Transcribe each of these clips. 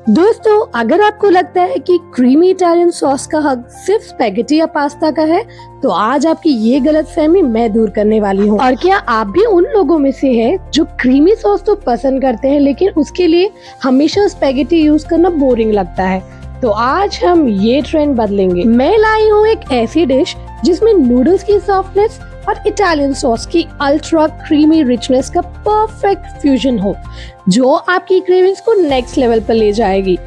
दोस्तों, अगर आपको लगता है कि क्रीमी इटालियन सॉस का हक सिर्फ स्पेगेटी या पास्ता का है, तो आज आपकी ये गलतफहमी मैं दूर करने वाली हूँ। और क्या आप भी उन लोगों में से हैं जो क्रीमी सॉस तो पसंद करते हैं, लेकिन उसके लिए हमेशा स्पेगेटी यूज करना बोरिंग लगता है? तो आज हम ये ट्रेंड बदलेंगे। मैं लाई हूँ एक ऐसी डिश जिसमें नूडल्स की सॉफ्टनेस और इटालियन सॉस की अल्ट्रा क्रीमी रिचनेस का परफेक्ट फ्यूजन हो, जो आपकी क्रेविंग्स को नेक्स्ट लेवल पर ले जाएगी।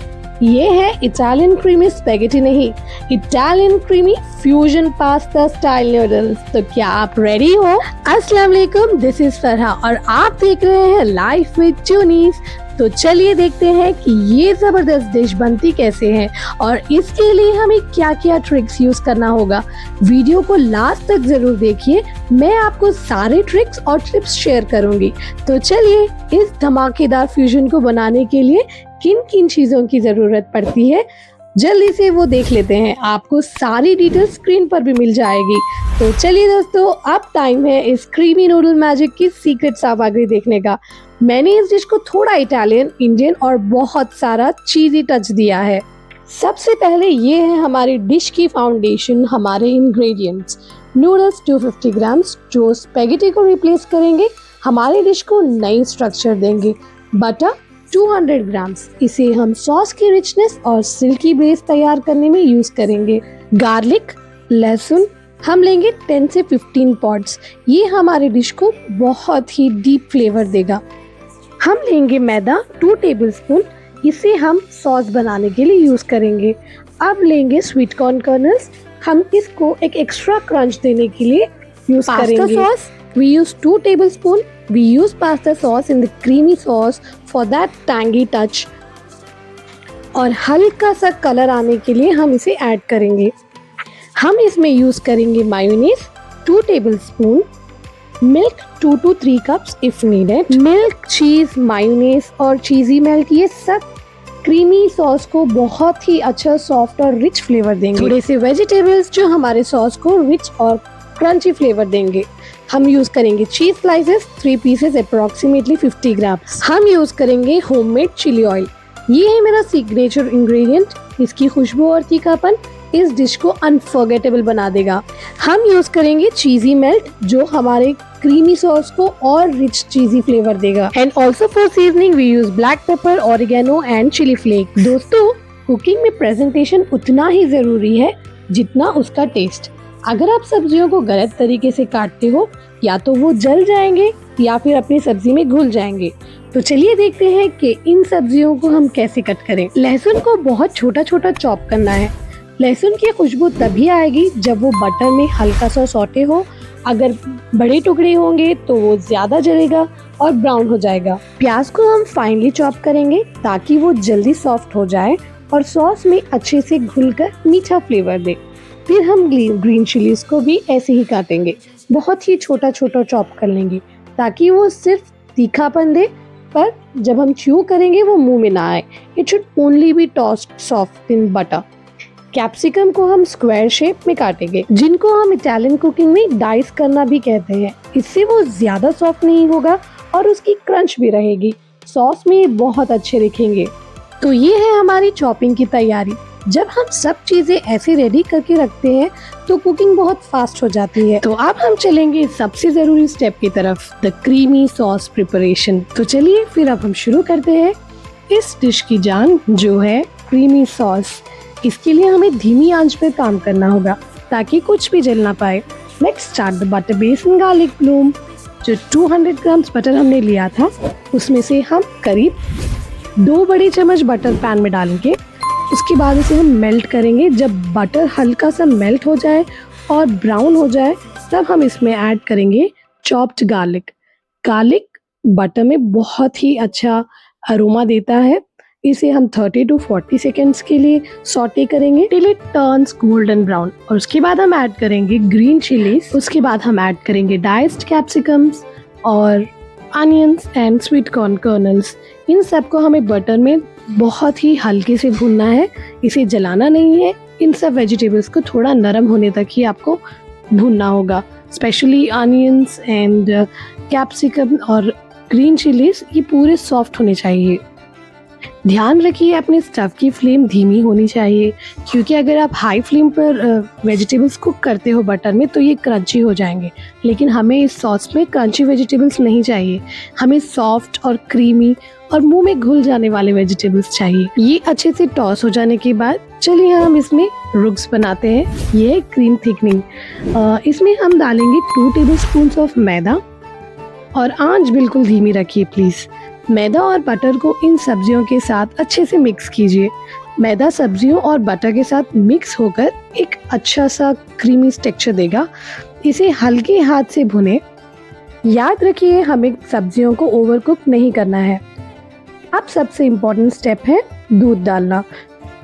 ये है इटालियन क्रीमी स्पेगेटी नहीं, Italian creamy fusion pasta style noodles. तो क्या आप रेडी हो? अस्सलाम वालेकुम, दिस इज फरहा और आप देख रहे हैं लाइफ विद ट्यूनीस। तो चलिए देखते हैं कि ये जबरदस्त डिश बनती कैसे है और इसके लिए हमें क्या क्या ट्रिक्स यूज करना होगा। वीडियो को लास्ट तक जरूर देखिए, मैं आपको सारे ट्रिक्स और टिप्स शेयर करूंगी। तो चलिए, इस धमाकेदार फ्यूजन को बनाने के लिए किन किन चीजों की जरूरत पड़ती है जल्दी से वो देख लेते हैं। आपको सारी डिटेल्स स्क्रीन पर भी मिल जाएगी। तो चलिए दोस्तों, अब टाइम है इस क्रीमी नूडल मैजिक की सीक्रेट सामग्री देखने का। मैंने इस डिश को थोड़ा इटालियन, इंडियन और बहुत सारा चीजी टच दिया है। सबसे पहले ये है हमारी डिश की फाउंडेशन, हमारे इंग्रेडिएंट्स। नूडल्स 250 ग्राम्स जो स्पेगेटी को रिप्लेस करेंगे, हमारी डिश को नई स्ट्रक्चर देंगे। बटर 200 ग्राम्स, इसे हम सॉस की रिचनेस और सिल्की बेस तैयार करने में यूज करेंगे। गार्लिक, लहसुन हम लेंगे 10 से 15 पॉट्स, ये हमारी डिश को बहुत ही डीप फ्लेवर देगा। हम लेंगे मैदा 2 टेबलस्पून, इसे हम सॉस बनाने के लिए यूज करेंगे। अब लेंगे स्वीट कॉर्न कर्नल्स, हम इसको एक एक्स्ट्रा क्रंच देने के लिए यूज करेंगे। Sauce we use 2 tablespoon. We use pasta sauce in the creamy sauce for that tangy touch. और हल्का सा कलर आने के लिए हम इसे ऐड करेंगे। हम इसमें यूज करेंगे mayonnaise 2 tablespoon, milk 2 to 3 cups if needed। Milk, चीज, मायोनीज और चीजी मेल्ट, ये सब क्रीमी सॉस को बहुत ही अच्छा सॉफ्ट और रिच फ्लेवर देंगे। थोड़े से वेजिटेबल्स जो हमारे सॉस को रिच और क्रंची फ्लेवर देंगे। हम यूज करेंगे चीज स्लाइसेस 3 पीसेस अप्रोक्सीमेटली 50 ग्राम। हम यूज करेंगे होममेड चिली ऑयल, ये है मेरा सिग्नेचर इंग्रेडिएंट। इसकी खुशबू और तीखापन इस डिश को अनफॉरगेटेबल बना देगा। हम यूज करेंगे चीजी मेल्ट जो हमारे क्रीमी सॉस को और रिच चीजी फ्लेवर देगा। And also for seasoning we use black pepper, oregano and chili flake. दोस्तों, कुकिंग में प्रेजेंटेशन उतना ही जरूरी है जितना उसका टेस्ट। अगर आप सब्जियों को गलत तरीके से काटते हो, या तो वो जल जाएंगे या फिर अपनी सब्जी में घुल जाएंगे। तो चलिए देखते हैं कि इन सब्जियों को हम कैसे कट करें। लहसुन को बहुत छोटा छोटा चॉप करना है। लहसुन की खुशबू तभी आएगी जब वो बटर में हल्का सा सौटे हो। अगर बड़े टुकड़े होंगे तो वो ज्यादा जलेगा और ब्राउन हो जाएगा। प्याज को हम फाइनली चॉप करेंगे ताकि वो जल्दी सॉफ्ट हो जाए और सॉस में अच्छे से घुलकर मीठा फ्लेवर दे। फिर हम ग्रीन चिलीज को भी ऐसे ही काटेंगे, बहुत ही छोटा छोटा चॉप कर लेंगे ताकि वो सिर्फ तीखापन दे, पर जब हम च्यू करेंगे वो मुंह में ना आए। It should only be tossed soft in butter. Capsicum को हम स्क्वायर शेप में काटेंगे, जिनको हम इटालियन कुकिंग में डाइस करना भी कहते हैं। इससे वो ज्यादा सॉफ्ट नहीं होगा और उसकी क्रंच भी रहेगी। सॉस में ये बहुत अच्छे दिखेंगे। तो ये है हमारी चॉपिंग की तैयारी। जब हम सब चीजें ऐसे रेडी करके रखते हैं तो कुकिंग बहुत फास्ट हो जाती है। तो अब हम चलेंगे सबसे जरूरी स्टेप की तरफ, द क्रीमी सॉस प्रिपरेशन। तो चलिए फिर अब हम शुरू करते हैं इस डिश की जान, जो है क्रीमी सॉस। इसके लिए हमें धीमी आंच पर काम करना होगा ताकि कुछ भी जल ना पाए। लेट्स स्टार्ट द बटर बेसन गार्लिक ब्लूम। जो 200 ग्राम्स बटर हमने लिया था, उसमें से हम करीब 2 बड़े चम्मच बटर पैन में डालेंगे। उसके बाद इसे हम मेल्ट करेंगे। जब बटर हल्का सा मेल्ट हो जाए और ब्राउन हो जाए, तब हम इसमें ऐड करेंगे चॉप्ड गार्लिक। गार्लिक बटर में बहुत ही अच्छा अरोमा देता है। इसे हम 30 to 40 सेकेंड्स के लिए सॉटे करेंगे till it turns golden brown. और उसके बाद हम ऐड करेंगे ग्रीन चिलीज। उसके बाद हम ऐड करेंगे डाइस्ड कैप्सिकम्स और onions and sweet corn kernels. इन सबको हमें बटर में बहुत ही हल्के से भूनना है, इसे जलाना नहीं है। इन सब वेजिटेबल्स को थोड़ा नरम होने तक ही आपको भूनना होगा। स्पेशली अनियंस एंड कैप्सिकम और ग्रीन चिलीज, ये पूरे सॉफ्ट होने चाहिए। ध्यान रखिए अपने स्टफ़ की फ्लेम धीमी होनी चाहिए, क्योंकि अगर आप हाई फ्लेम पर वेजिटेबल्स कुक करते हो बटर में तो ये क्रंची हो जाएंगे। लेकिन हमें इस सॉस में क्रंची वेजिटेबल्स नहीं चाहिए, हमें सॉफ्ट और क्रीमी और मुंह में घुल जाने वाले वेजिटेबल्स चाहिए। ये अच्छे से टॉस हो जाने के बाद चलिए हम इसमें रुग्स बनाते हैं। ये है क्रीम थिकनिंग। इसमें हम डालेंगे 2 टेबलस्पून ऑफ मैदा और आंच बिल्कुल धीमी रखिए प्लीज़। मैदा और बटर को इन सब्जियों के साथ अच्छे से मिक्स कीजिए। मैदा सब्जियों और बटर के साथ मिक्स होकर एक अच्छा सा क्रीमी टेक्सचर देगा। इसे हल्के हाथ से भुनें। याद रखिए हमें सब्जियों को ओवरकुक नहीं करना है। अब सबसे इम्पोर्टेंट स्टेप है दूध डालना।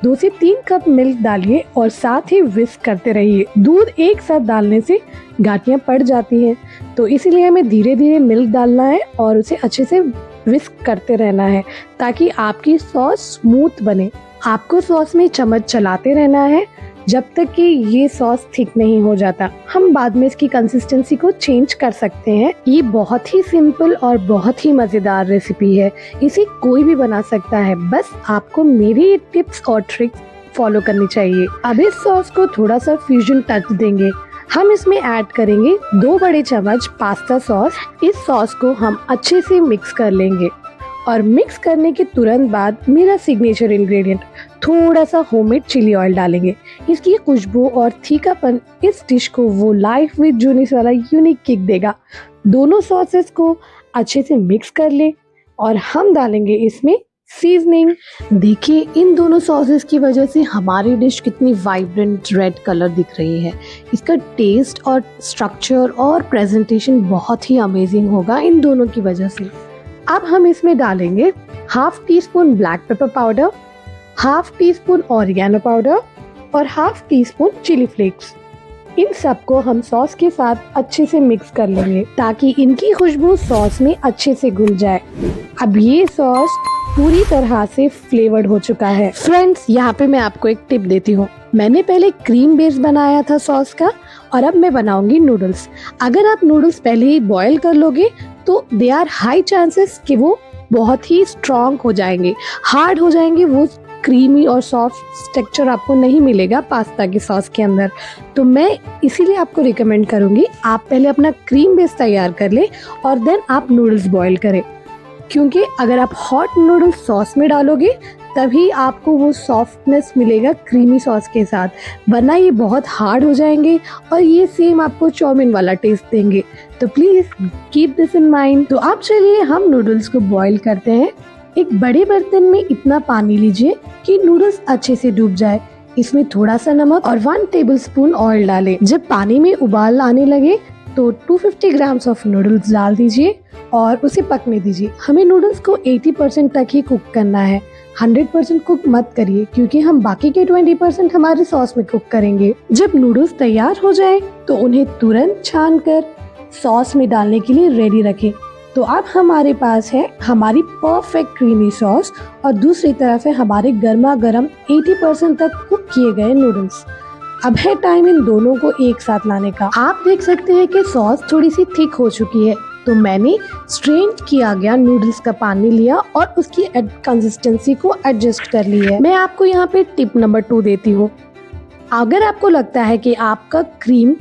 2 से 3 कप मिल्क डालिए और साथ ही विस्क करते रहिए। दूध एक साथ डालने से गांठियाँ पड़ जाती हैं, तो इसीलिए हमें धीरे धीरे मिल्क डालना है और उसे अच्छे से विस्क करते रहना है ताकि आपकी सॉस स्मूथ बने। आपको सॉस में चम्मच चलाते रहना है जब तक कि ये सॉस थिक नहीं हो जाता। हम बाद में इसकी कंसिस्टेंसी को चेंज कर सकते हैं। ये बहुत ही सिंपल और बहुत ही मज़ेदार रेसिपी है, इसे कोई भी बना सकता है, बस आपको मेरी टिप्स और ट्रिक्स फॉलो करनी चाहिए। अब इस सॉस को थोड़ा सा फ्यूजन टच देंगे। हम इसमें ऐड करेंगे 2 बड़े चम्मच पास्ता सॉस। इस सॉस को हम अच्छे से मिक्स कर लेंगे और मिक्स करने के तुरंत बाद मेरा सिग्नेचर इंग्रेडिएंट थोड़ा सा होममेड चिली ऑयल डालेंगे। इसकी खुशबू और तीखापन इस डिश को वो लाइफ विद जूनिस वाला यूनिक किक देगा। दोनों सॉसेस को अच्छे से मिक्स कर ले और हम डालेंगे इसमें सीजनिंग। देखिए इन दोनों सॉसेस की वजह से हमारी डिश कितनी वाइब्रेंट रेड कलर दिख रही है। इसका टेस्ट और स्ट्रक्चर और प्रेजेंटेशन बहुत ही अमेजिंग होगा इन दोनों की वजह से। अब हम इसमें डालेंगे 1/2 teaspoon black pepper powder, 1/2 teaspoon oregano powder और 1/2 टीस्पून चिली फ्लेक्स। इन सबको हम सॉस के साथ अच्छे से मिक्स कर लेंगे ताकि इनकी खुशबू सॉस में अच्छे से घुल जाए। अब ये सॉस पूरी तरह से फ्लेवर्ड हो चुका है। फ्रेंड्स, यहाँ पे मैं आपको एक टिप देती हूँ। मैंने पहले क्रीम बेस बनाया था सॉस का और अब मैं बनाऊंगी नूडल्स। अगर आप नूडल्स पहले ही बॉयल कर लोगे तो दे आर हाई चांसेस कि वो बहुत ही स्ट्रॉन्ग हो जाएंगे, हार्ड हो जाएंगे, वो क्रीमी और सॉफ्ट टेक्सचर आपको नहीं मिलेगा पास्ता की सॉस के अंदर। तो मैं इसीलिए आपको रिकमेंड करूँगी आप पहले अपना क्रीम बेस तैयार कर ले और देन आप नूडल्स बॉयल करें, क्योंकि अगर आप हॉट नूडल्स सॉस में डालोगे तभी आपको वो सॉफ्टनेस मिलेगा क्रीमी सॉस के साथ, वरना ये बहुत हार्ड हो जाएंगे और ये सेम आपको चाउमीन वाला टेस्ट देंगे। तो please keep this in mind. तो अब चलिए हम नूडल्स को बॉईल करते हैं। एक बड़े बर्तन में इतना पानी लीजिए कि नूडल्स अच्छे से डूब जाए। इसमें थोड़ा सा नमक और 1 टेबलस्पून ऑयल डालें। जब पानी में उबाल आने लगे तो 250 ग्राम्स ऑफ नूडल्स डाल दीजिए और उसे पकने दीजिए। हमें नूडल्स को 80% तक ही कुक करना है, 100% कुक मत करिए, क्योंकि हम बाकी के 20% हमारे सॉस में कुक करेंगे। जब नूडल्स तैयार हो जाए तो उन्हें तुरंत छान कर सॉस में डालने के लिए रेडी रखें। तो अब हमारे पास है हमारी परफेक्ट क्रीमी सॉस और दूसरी तरफ है हमारे गर्मा गर्म 80% तक कुक किए गए नूडल्स। अब है टाइम इन दोनों को एक साथ लाने का। आप देख सकते हैं कि सॉस थोड़ी सी थिक हो चुकी है, तो मैंने स्ट्रेन किया गया नूडल्स का पानी लिया और उसकी कंसिस्टेंसी को एडजस्ट कर ली है। मैं आपको यहाँ पे टिप नंबर 2 देती हूँ। अगर आपको लगता है कि आपका क्रीम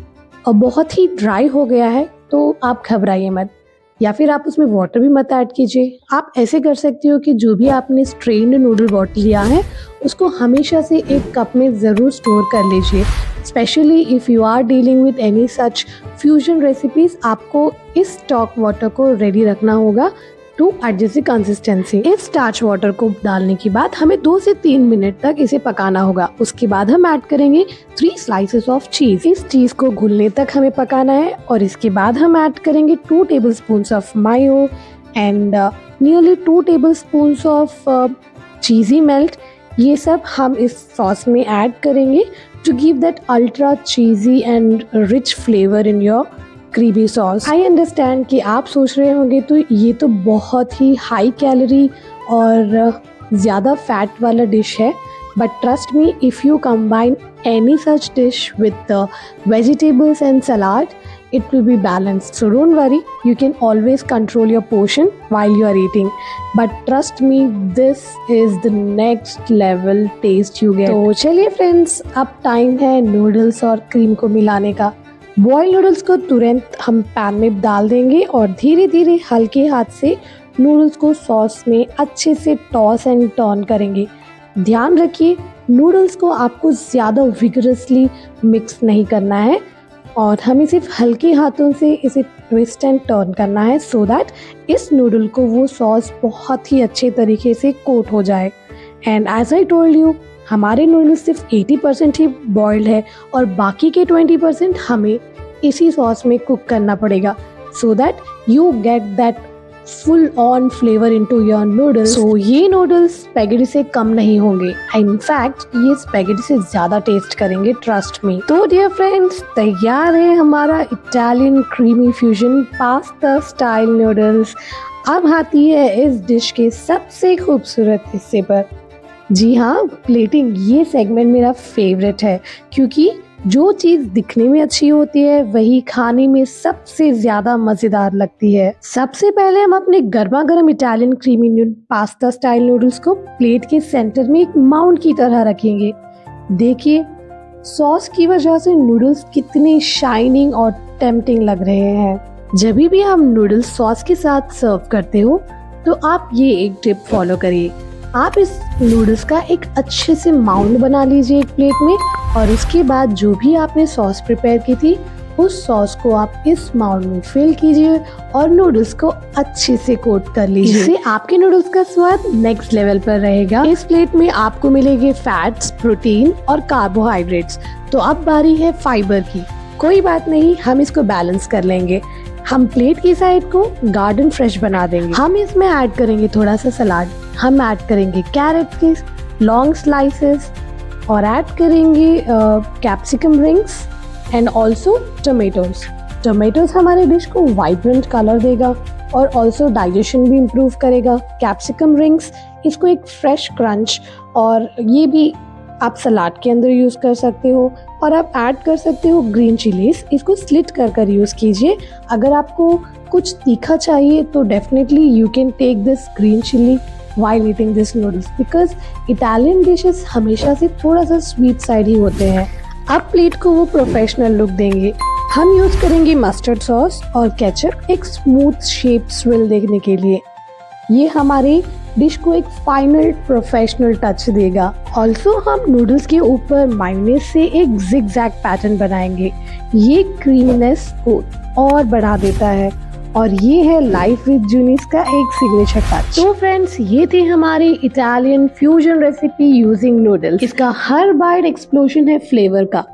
बहुत ही ड्राई हो गया है तो आप घबराइए मत, या फिर आप उसमें वाटर भी मत ऐड कीजिए। आप ऐसे कर सकते हो कि जो भी आपने स्ट्रेन्ड नूडल वाटर लिया है उसको हमेशा से एक कप में ज़रूर स्टोर कर लीजिए। Specially if you are dealing with any such fusion recipes, आपको इस स्टॉक वाटर को रेडी रखना होगा टू एडजस्ट द कंसिस्टेंसी। इस स्टार्च वाटर को डालने के बाद हमें 2 से 3 मिनट तक इसे पकाना होगा। उसके बाद हम ऐड करेंगे 3 स्लाइसेस ऑफ चीज़। इस चीज़ को घुलने तक हमें पकाना है और इसके बाद हम ऐड करेंगे 2 tablespoons of mayo and nearly 2 tablespoons of cheesy melt. ये सब हम इस सॉस में ऐड करेंगे to give that ultra cheesy and rich flavour in your creamy sauce. I understand कि आप सोच रहे होंगे तो ये तो बहुत ही हाई कैलोरी और ज़्यादा फैट वाला डिश है, but trust me, if you combine any such dish with the vegetables and salad, it will be balanced. So don't worry, you can always control your portion while you are eating. But trust me, this is the next level taste you get. तो चलिए friends, अब time है noodles और cream को मिलाने का। Boil noodles को तुरंत हम पैन में डाल देंगे और धीरे धीरे हल्के हाथ से नूडल्स को सॉस में अच्छे से टॉस एंड टर्न करेंगे। दैयान रखिए, नूडल्स को आपको ज़्यादा विगरसली मिक्स नहीं करना है और हमें सिर्फ हल्के हाथों से इसे ट्विस्ट एंड टर्न करना है सो दैट इस नूडल को वो सॉस बहुत ही अच्छे तरीके से कोट हो जाए। And as I told you, हमारे नूडल्स सिर्फ 80% ही बॉइल्ड है और बाकी के 20% हमें इसी सॉस में कुक करना पड़ेगा so that you get that full on flavour into your noodles. So ये नूडल्स स्पैगेटी से कम नहीं होंगे, इनफैक्ट ये स्पैगेटी से ज़्यादा टेस्ट करेंगे, ट्रस्ट मी। तो डियर फ्रेंड्स, तैयार है हमारा Italian creamy fusion pasta style noodles. अब आती है इस डिश के सबसे खूबसूरत हिस्से पर। जी हाँ, प्लेटिंग। ये सेगमेंट मेरा फेवरेट है क्योंकि जो चीज़ दिखने में अच्छी होती है वही खाने में सबसे ज़्यादा मज़ेदार लगती है। सबसे पहले हम अपने गर्मा गर्म Italian creamy pasta style noodles को प्लेट के सेंटर में एक माउंट की तरह रखेंगे। देखिए, सॉस की वजह से नूडल्स कितने शाइनिंग और टेम्पटिंग लग रहे हैं। जब भी हम नूडल्स सॉस के साथ सर्व करते हो तो आप ये एक टिप फॉलो करिए। आप इस नूडल्स का एक अच्छे से माउंट बना लीजिए एक प्लेट में और उसके बाद जो भी आपने सॉस प्रिपेयर की थी उस सॉस को आप इस माउंट में फिल कीजिए और नूडल्स को अच्छे से कोट कर लीजिए। इससे आपके नूडल्स का स्वाद नेक्स्ट लेवल पर रहेगा। इस प्लेट में आपको मिलेंगे फैट्स, प्रोटीन और कार्बोहाइड्रेट्स। तो अब बारी है फाइबर की। कोई बात नहीं, हम इसको बैलेंस कर लेंगे। हम प्लेट की साइड को गार्डन फ्रेश बना देंगे। हम इसमें ऐड करेंगे थोड़ा सा सलाद, हम ऐड करेंगे कैरेट के लॉन्ग स्लाइसेस और ऐड करेंगे capsicum rings and also tomatoes. Tomatoes हमारे डिश को वाइब्रेंट कलर देगा और ऑल्सो डाइजेशन भी इम्प्रूव करेगा। कैप्सिकम रिंग्स इसको एक फ्रेश क्रंच, और ये भी आप सलाद के अंदर यूज़ कर सकते हो। और आप ऐड कर सकते हो ग्रीन चिलीज, इसको स्लिट कर कर यूज़ कीजिए। अगर आपको कुछ तीखा चाहिए तो definitely you can take this green chilli while eating this noodles because Italian dishes हमेशा से थोड़ा सा स्वीट साइड ही होते हैं। अब प्लेट को वो प्रोफेशनल लुक देंगे। हम यूज करेंगे मस्टर्ड सॉस और केचप एक स्मूथ शेप स्विल देने के लिए। ये हमारे डिश को एक फाइनल प्रोफेशनल टच देगा। ऑल्सो हम नूडल्स के ऊपर मायोनेज से एक जिगजैग पैटर्न बनाएंगे। ये क्रीमीनेस को और बढ़ा देता है और ये है लाइफ विद जूनीस का एक सिग्नेचर टच। तो फ्रेंड्स, ये थी हमारी Italian fusion recipe using noodles. इसका हर बाइट एक्सप्लोजन है फ्लेवर का।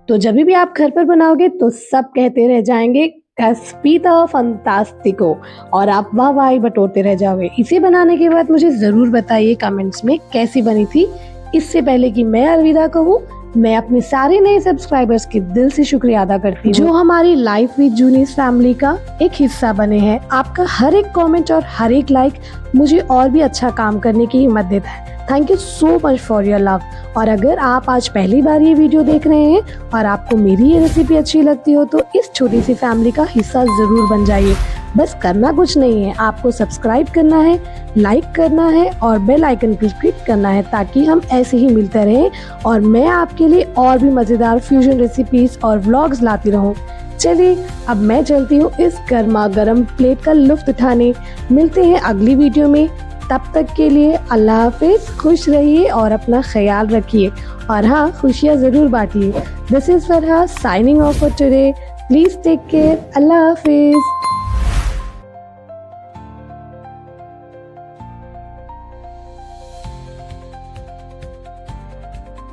तो जब भी आप घर पर बनाओगे तो सब कहते रह जाएंगे कास्पीता फंतास्टिको और आप वाह वाह बटोरते रह जाओगे। इसे बनाने के बाद मुझे जरूर बताइए कमेंट्स में कैसी बनी थी। इससे पहले कि मैं अलविदा कहूँ, मैं अपने सारे नए सब्सक्राइबर्स के दिल से शुक्रिया अदा करती हूँ जो हमारी लाइफ विद जूनीस फैमिली का एक हिस्सा बने हैं। आपका हर एक कमेंट और हर एक लाइक मुझे और भी अच्छा काम करने की हिम्मत देता है। Thank you so much for your love. और अगर आप आज पहली बार ये वीडियो देख रहे हैं और आपको मेरी ये रेसिपी अच्छी लगती हो तो इस छोटी सी फैमिली का हिस्सा जरूर बन जाइए। बस करना कुछ नहीं है, आपको सब्सक्राइब करना है, लाइक करना है और बेल आइकन पर क्लिक करना है ताकि हम ऐसे ही मिलते रहें और मैं आपके लिए और भी मज़ेदार फ्यूजन रेसिपीज और व्लॉग्स लाती रहूं। चलिए अब मैं चलती हूँ इस गर्मा गर्म प्लेट का लुत्फ उठाने। मिलते हैं अगली वीडियो में, तब तक के लिए अल्लाह हाफिज। खुश रहिए और अपना ख्याल रखिए और हाँ, खुशियाँ ज़रूर बांटिए। This is Farah signing off for today. Please take care. अल्लाह हाफिज।